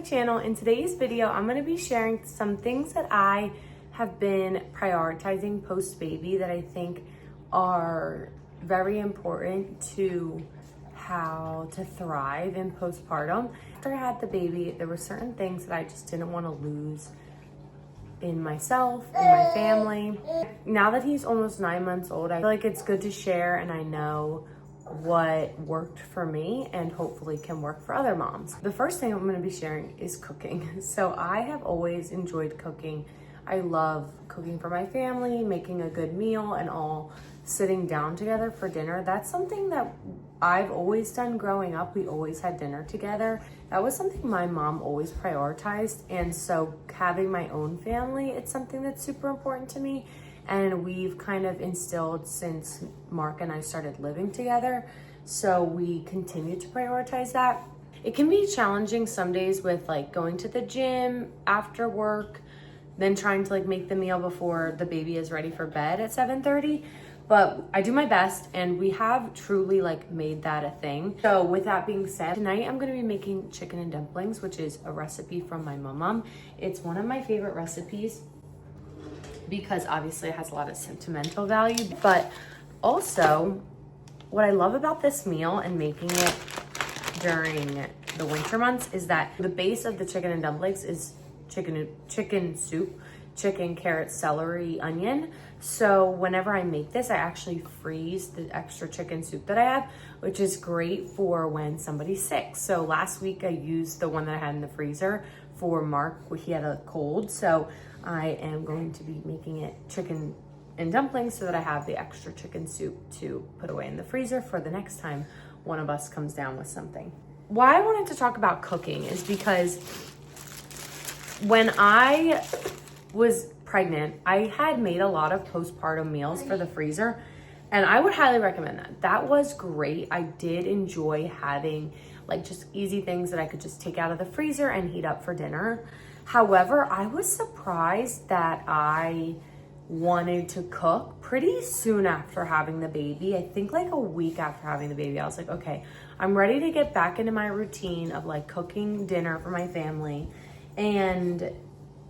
channel. In today's video, I'm gonna be sharing some things that I have been prioritizing post-baby that I think are very important to how to thrive in postpartum. After I had the baby, there were certain things that I just didn't want to lose in myself, in my family. Now that he's almost 9 months old, I feel like it's good to share, and I know what worked for me and hopefully can work for other moms. The first thing I'm going to be sharing is cooking. So I have always enjoyed cooking. I love cooking for my family, making a good meal, and all sitting down together for dinner. That's something that I've always done growing up. We always had dinner together. That was something my mom always prioritized. And so having my own family, it's something that's super important to me. And we've kind of instilled since Mark and I started living together. So we continue to prioritize that. It can be challenging some days with like going to the gym after work, then trying to like make the meal before the baby is ready for bed at 7:30. But I do my best, and we have truly like made that a thing. So with that being said, tonight I'm gonna be making chicken and dumplings, which is a recipe from my mom. It's one of my favorite recipes because obviously it has a lot of sentimental value, but also what I love about this meal and making it during the winter months is that the base of the chicken and dumplings is chicken soup, chicken, carrot, celery, onion. So whenever I make this, I actually freeze the extra chicken soup that I have, which is great for when somebody's sick. So last week I used the one that I had in the freezer for Mark. He had a cold. So I am going to be making it chicken and dumplings so that I have the extra chicken soup to put away in the freezer for the next time one of us comes down with something. Why I wanted to talk about cooking is because when I was pregnant, I had made a lot of postpartum meals for the freezer, and I would highly recommend that. That was great. I did enjoy having like just easy things that I could just take out of the freezer and heat up for dinner. However, I was surprised that I wanted to cook pretty soon after having the baby. I think like a week after having the baby, I was like, okay, I'm ready to get back into my routine of like cooking dinner for my family and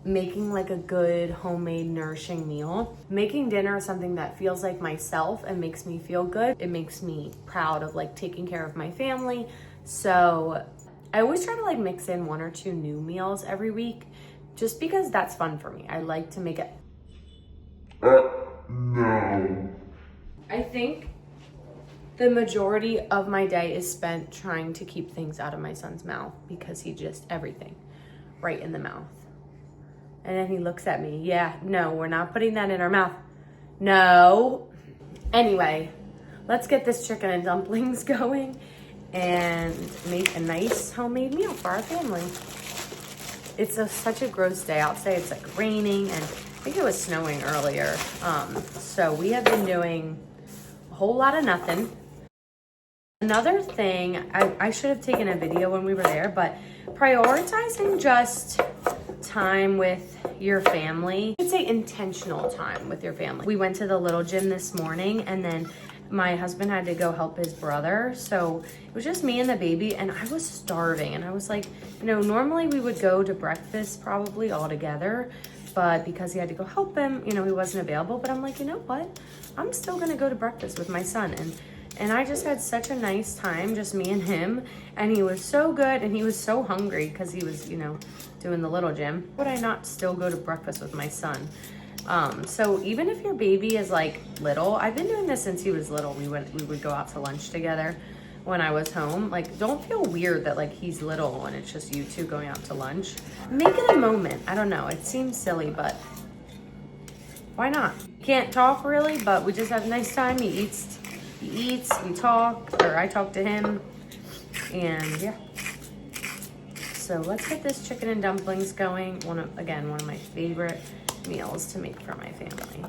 making like a good homemade nourishing meal. Making dinner is something that feels like myself and makes me feel good. It makes me proud of like taking care of my family. So I always try to like mix in 1 or 2 new meals every week just because that's fun for me. I like to make it. No. I think the majority of my day is spent trying to keep things out of my son's mouth because he just everything right in the mouth. And then he looks at me. Yeah, no, we're not putting that in our mouth. No. Anyway, let's get this chicken and dumplings going and make a nice homemade meal for our family. It's such a gross day outside. It's like raining, and I think it was snowing earlier. So we have been doing a whole lot of nothing. Another thing, I should have taken a video when we were there, but prioritizing just time with your family. I should say intentional time with your family. We went to the little gym this morning, and then my husband had to go help his brother. So it was just me and the baby, and I was starving. And I was like, you know, normally we would go to breakfast probably all together, but because he had to go help him, you know, he wasn't available. But I'm like, you know what? I'm still gonna go to breakfast with my son. And I just had such a nice time, just me and him. And he was so good, and he was so hungry because he was, you know, doing the little gym. Would I not still go to breakfast with my son? So even if your baby is like little, I've been doing this since he was little. We would go out to lunch together when I was home. Like, don't feel weird that like he's little and it's just you two going out to lunch. Make it a moment. I don't know. It seems silly, but why not? Can't talk really, but we just have a nice time. He eats, we talk, or I talk to him, and yeah. So let's get this chicken and dumplings going. One of my favorite meals to make for my family.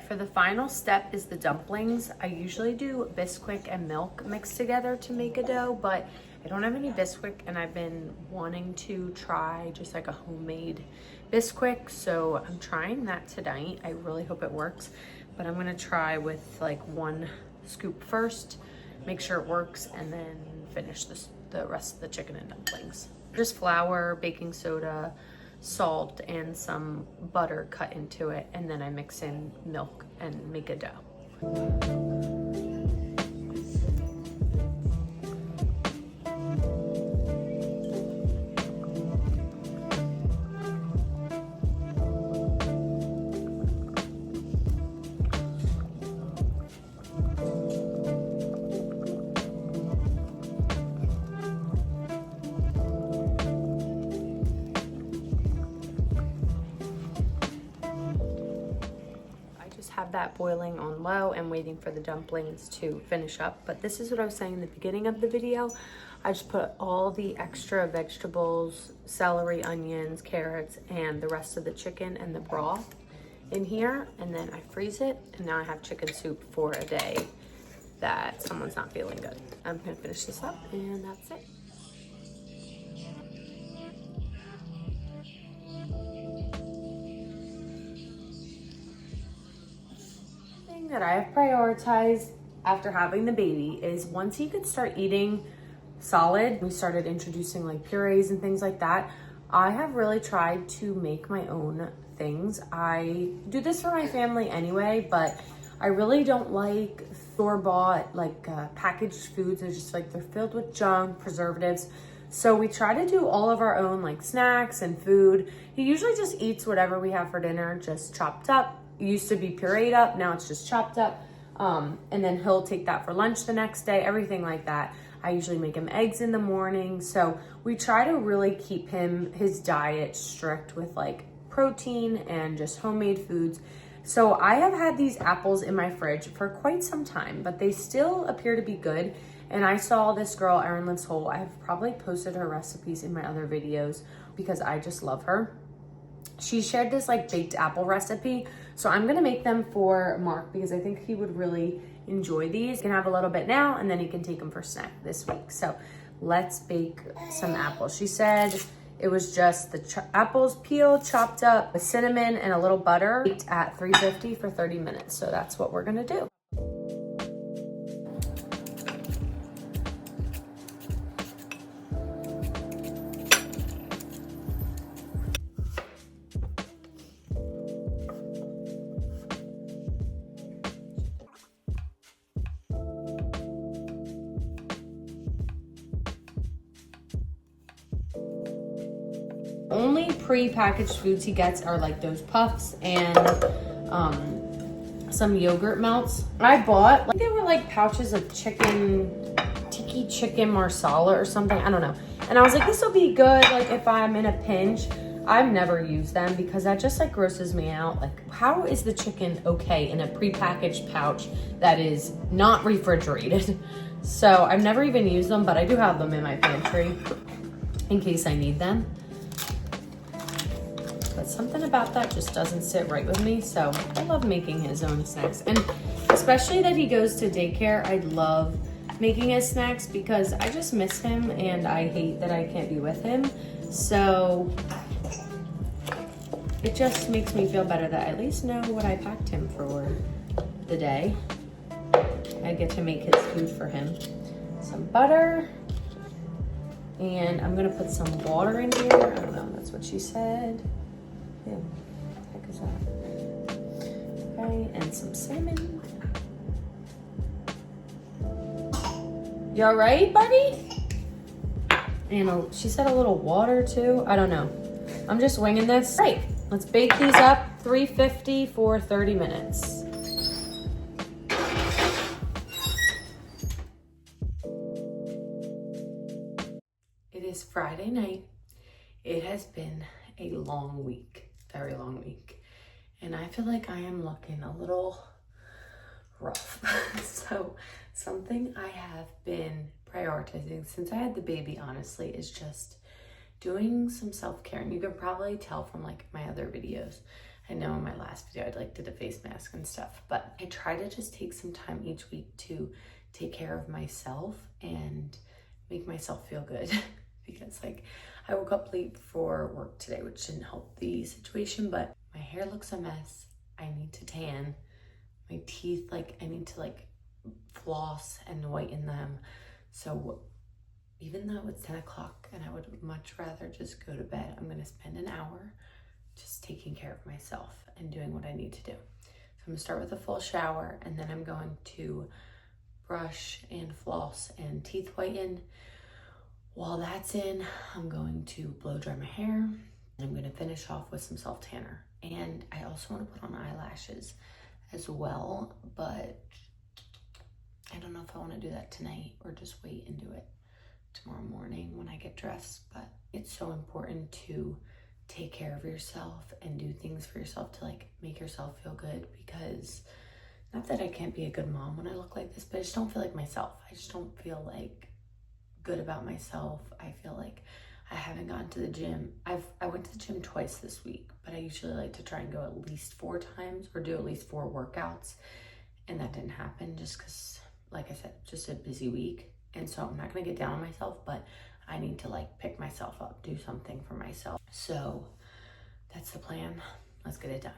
for the final step is the dumplings. I usually do Bisquick and milk mixed together to make a dough, but I don't have any Bisquick and I've been wanting to try just like a homemade Bisquick, so I'm trying that tonight. I really hope it works, but I'm gonna try with like 1 scoop first, make sure it works, and then finish the rest of the chicken and dumplings. Just flour, baking soda, salt, and some butter cut into it, and then I mix in milk and make a dough. Have that boiling on low and waiting for the dumplings to finish up. But this is what I was saying in the beginning of the video. I just put all the extra vegetables, celery, onions, carrots, and the rest of the chicken and the broth in here, and then I freeze it, and now I have chicken soup for a day that someone's not feeling good. I'm gonna finish this up, and that's it. That I have prioritized after having the baby is once he could start eating solid, we started introducing like purees and things like that. I have really tried to make my own things. I do this for my family anyway, but I really don't like store-bought like packaged foods. They're just like, they're filled with junk, preservatives. So we try to do all of our own like snacks and food. He usually just eats whatever we have for dinner, just chopped up. It used to be pureed up, now it's just chopped up. And then he'll take that for lunch the next day, everything like that. I usually make him eggs in the morning. So we try to really keep his diet strict with like protein and just homemade foods. So I have had these apples in my fridge for quite some time, but they still appear to be good. And I saw this girl, Erin Lives Whole. I have probably posted her recipes in my other videos because I just love her. She shared this like baked apple recipe. So I'm gonna make them for Mark because I think he would really enjoy these. He can have a little bit now and then he can take them for snack this week. So let's bake some apples. She said it was just the apples peeled, chopped up with cinnamon and a little butter, baked at 350 for 30 minutes. So that's what we're gonna do. Only pre-packaged foods he gets are like those puffs and some yogurt melts. I bought, like, they were like pouches of tiki chicken marsala or something, I don't know. And I was like, this will be good like if I'm in a pinch. I've never used them because that just like grosses me out. Like, how is the chicken okay in a pre-packaged pouch that is not refrigerated? So I've never even used them, but I do have them in my pantry in case I need them. But something about that just doesn't sit right with me. So I love making his own snacks. And especially that he goes to daycare, I love making his snacks because I just miss him and I hate that I can't be with him. So it just makes me feel better that I at least know what I packed him for the day. I get to make his food for him. Some butter. And I'm gonna put some water in here. I don't know, that's what she said. Yeah, what the heck is that? Okay, and some cinnamon. You all right, buddy? And she said a little water too. I don't know. I'm just winging this. Right, let's bake these up 350 for 30 minutes. It is Friday night. It has been a long week. Very long week, and I feel like I am looking a little rough. So something I have been prioritizing since I had the baby, honestly, is just doing some self-care. And you can probably tell from like my other videos, I know in my last video I did a face mask and stuff, but I try to just take some time each week to take care of myself and make myself feel good because like I woke up late for work today, which didn't help the situation, but my hair looks a mess. I need to tan. My teeth, like I need to like floss and whiten them. So even though it's 10 o'clock and I would much rather just go to bed, I'm gonna spend an hour just taking care of myself and doing what I need to do. So I'm gonna start with a full shower, and then I'm going to brush and floss and teeth whiten. While that's in, I'm going to blow dry my hair, and I'm gonna finish off with some self tanner. And I also wanna put on eyelashes as well, but I don't know if I wanna do that tonight or just wait and do it tomorrow morning when I get dressed. But it's so important to take care of yourself and do things for yourself to like make yourself feel good, because not that I can't be a good mom when I look like this, but I just don't feel like myself. I just don't feel like good about myself. I feel like I haven't gone to the gym. I went to the gym twice this week, but I usually like to try and go at least 4 times or do at least 4 workouts, and that didn't happen just because, like I said, just a busy week. And so I'm not gonna get down on myself, but I need to like pick myself up, do something for myself. So that's the plan. Let's get it done.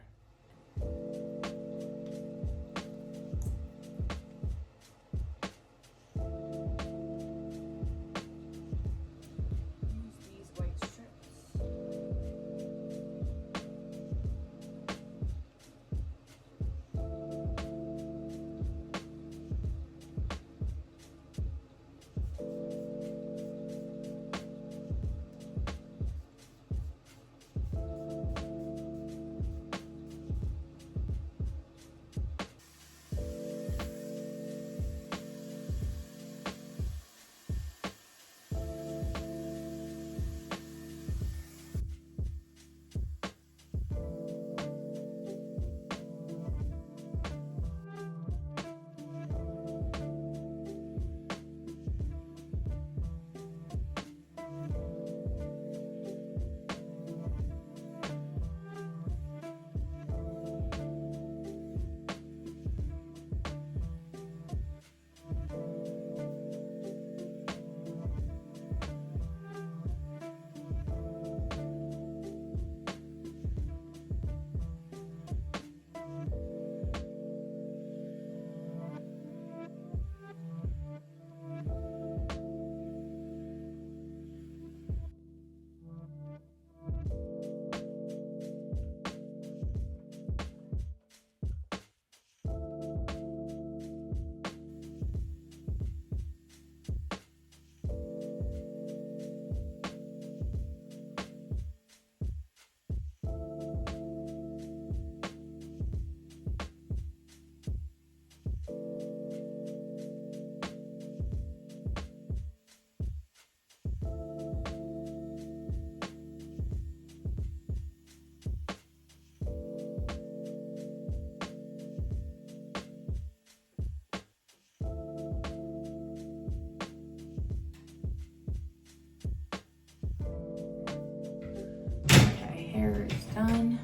Hair is done.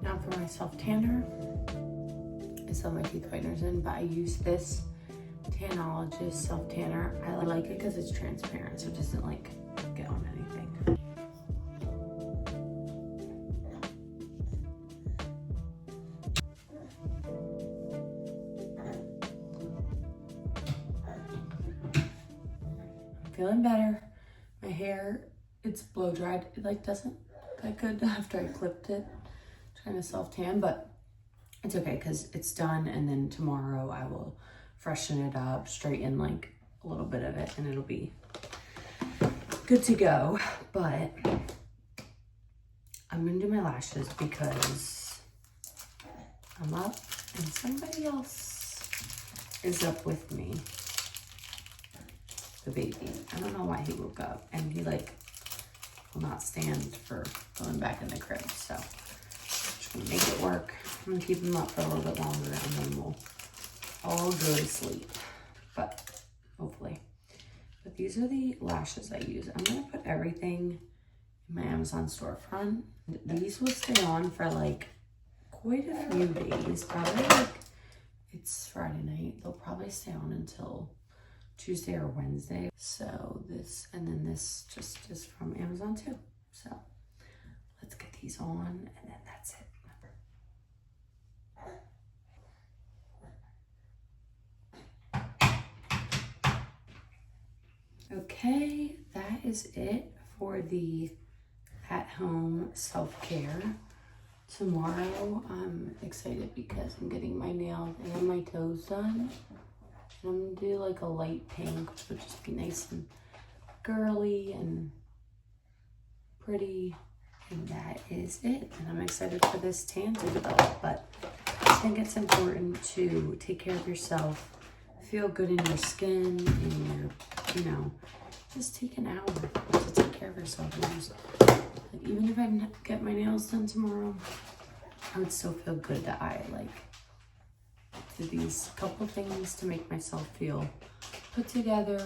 Now for my self tanner. I still have my teeth whiteners in, but I use this Tanologist self tanner. I like it because it's transparent, so it doesn't like get on anything. I'm feeling better. My hair, it's blow dried. It like doesn't that good after I clipped it, trying to self tan, but it's okay because it's done, and then tomorrow I will freshen it up, straighten like a little bit of it, and it'll be good to go. But I'm gonna do my lashes because I'm up and somebody else is up with me. The baby. I don't know why he woke up, and he like will not stand for going back in the crib. So I'm just gonna make it work. I'm gonna keep him up for a little bit longer, and then we'll all go to sleep. But hopefully. But these are the lashes I use. I'm gonna put everything in my Amazon storefront. These will stay on for like quite a few days, probably like it's Friday night. They'll probably stay on until Tuesday or Wednesday. So this, and then this just is from Amazon too. So let's get these on and then that's it. Okay, that is it for the at-home self-care. Tomorrow, I'm excited because I'm getting my nails and my toes done. And I'm gonna do like a light pink, which would just be nice and girly and pretty. And that is it. And I'm excited for this tan to develop, but I think it's important to take care of yourself, feel good in your skin, in your, you know, just take an hour to take care of yourself. And just, like, even if I get my nails done tomorrow, I would still feel good that I like do these couple things to make myself feel put together.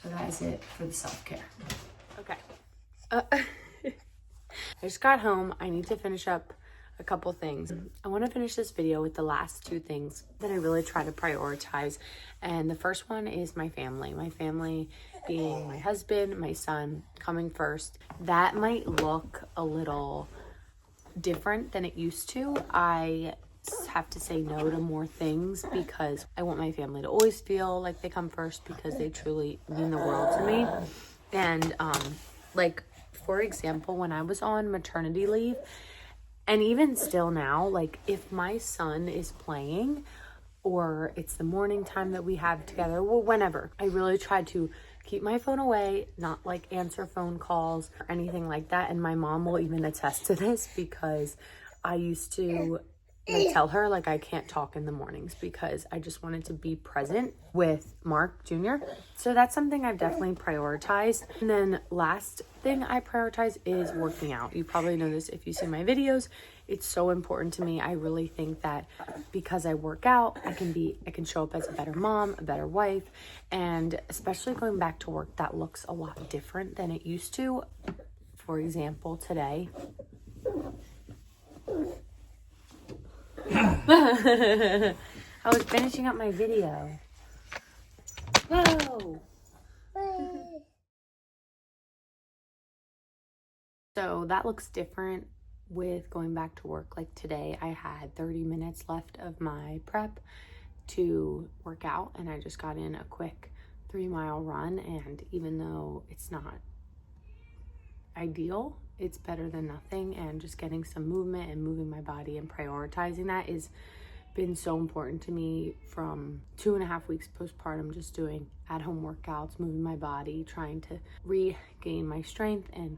So that is it for the self-care. Okay. I just got home. I need to finish up a couple things. I want to finish this video with the last two things that I really try to prioritize. And the first one is my family. My family being my husband, my son coming first. That might look a little different than it used to. I have to say no to more things because I want my family to always feel like they come first because they truly mean the world to me. And like, for example, when I was on maternity leave, and even still now, like if my son is playing or it's the morning time that we have together, well, whenever, I really try to keep my phone away, not like answer phone calls or anything like that. And my mom will even attest to this because I used to tell her like I can't talk in the mornings because I just wanted to be present with Mark Jr. So that's something I've definitely prioritized. And then last thing I prioritize is working out. You probably know this if you see my videos. It's so important to me. I really think that because I work out, I can show up as a better mom, a better wife, and especially going back to work, that looks a lot different than it used to. For example, today, I was finishing up my video. Whoa! So that looks different with going back to work. Like today, I had 30 minutes left of my prep to work out, and I just got in a quick 3-mile run. And even though it's not ideal, it's better than nothing. And just getting some movement and moving my body and prioritizing that has been so important to me from 2.5 weeks postpartum, just doing at-home workouts, moving my body, trying to regain my strength, and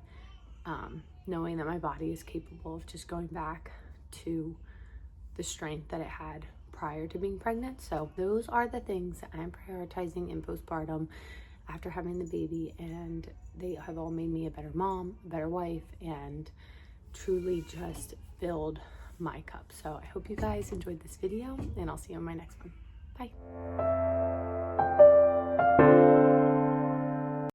knowing that my body is capable of just going back to the strength that it had prior to being pregnant. So those are the things that I'm prioritizing in postpartum after having the baby, and they have all made me a better mom, a better wife, and truly just filled my cup. So I hope you guys enjoyed this video, and I'll see you on my next one. Bye.